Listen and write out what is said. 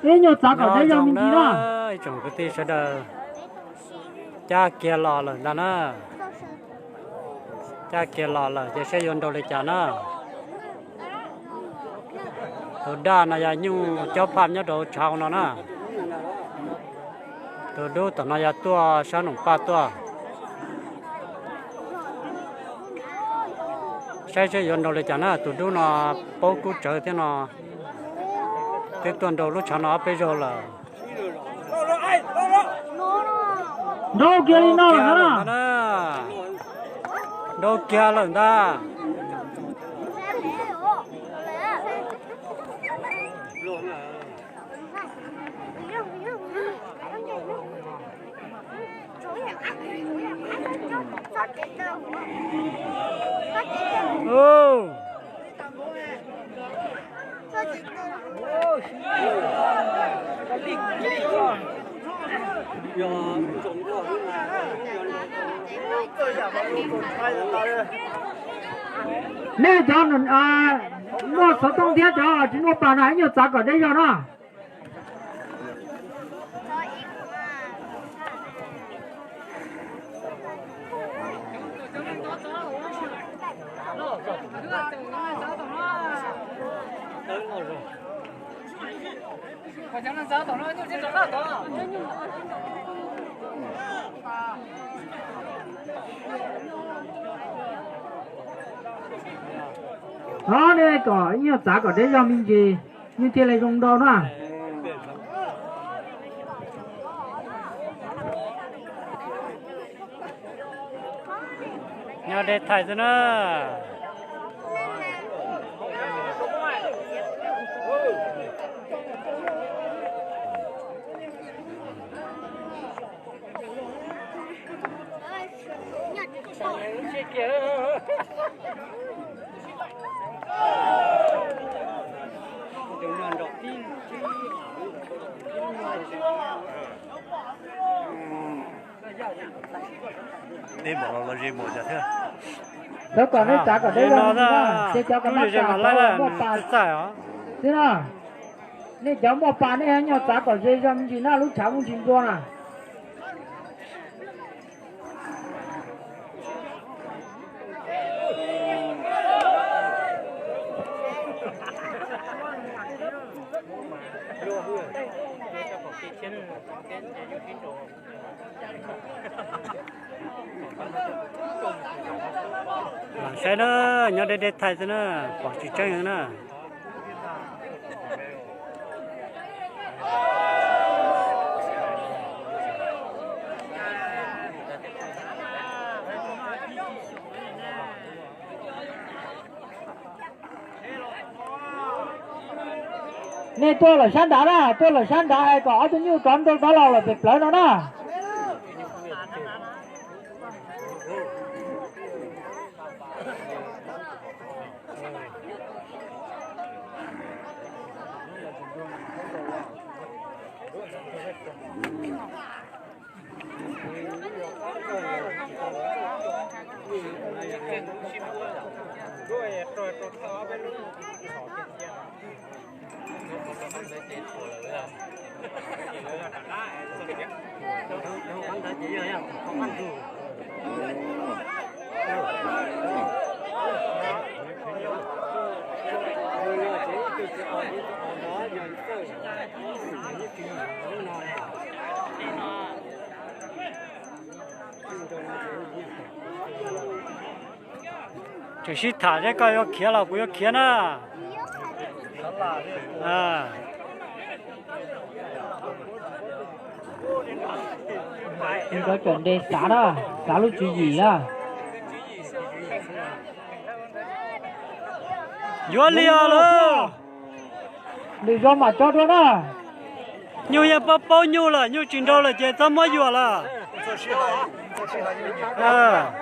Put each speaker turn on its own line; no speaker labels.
Ê nhờ giá cả đấy cho mình đi đó.
Trồng cái tí sẽ đờ cha kia lò rồi đó nè cha kia lò rồi chỉ sẽ dùng đồ để trả nó đồ đa này là như cho phạm nhớ đồ chào nó nè đồ đồ tao này là tua sao nông ba tua sẽ dùng đồ để trả nó tụi đồ nó bố cú trở thế nó cái tuần đầu lúc cho nó bây giờ là
Đâu kia đi nào là nó.
Đâu kia lần ta. Oh.
Nè cho nên mua số thông thiết cho chúng nó bán này nhiều giá cả đây rồi đó. Đó đây có nhiều giá cả đấy cho mình gì như thế này dùng đâu nữa.
Nhớ để thay cho nó.
Đây bỏ là gì một giờ thế?
Đó còn đấy giá cả đấy cho mình đó. Thế cho các bác cả mua bàn. Thế nào? Nên cháu mua bàn này nhiều giá cả dây cho mình gì nào lúc cháu cũng chín con à?
Sẽ nó nhớ để thay cho nó bỏ chỉ chơi nữa.
Nè tôi là sáng đá đó, tôi là sáng đá hay có tôi như con tôi có là việc lớn đó đó.
Chỉ xí thả cái coi kia là cũng kia nè. À.
Mình có chuẩn đề xá đó, xá lúc chú gì đó.
Vô liều luôn.
Lý do mà cho đó đó.
Nhiều nhà bao nhiêu là, nhiều trình độ là chỉ tao mới vô là. À.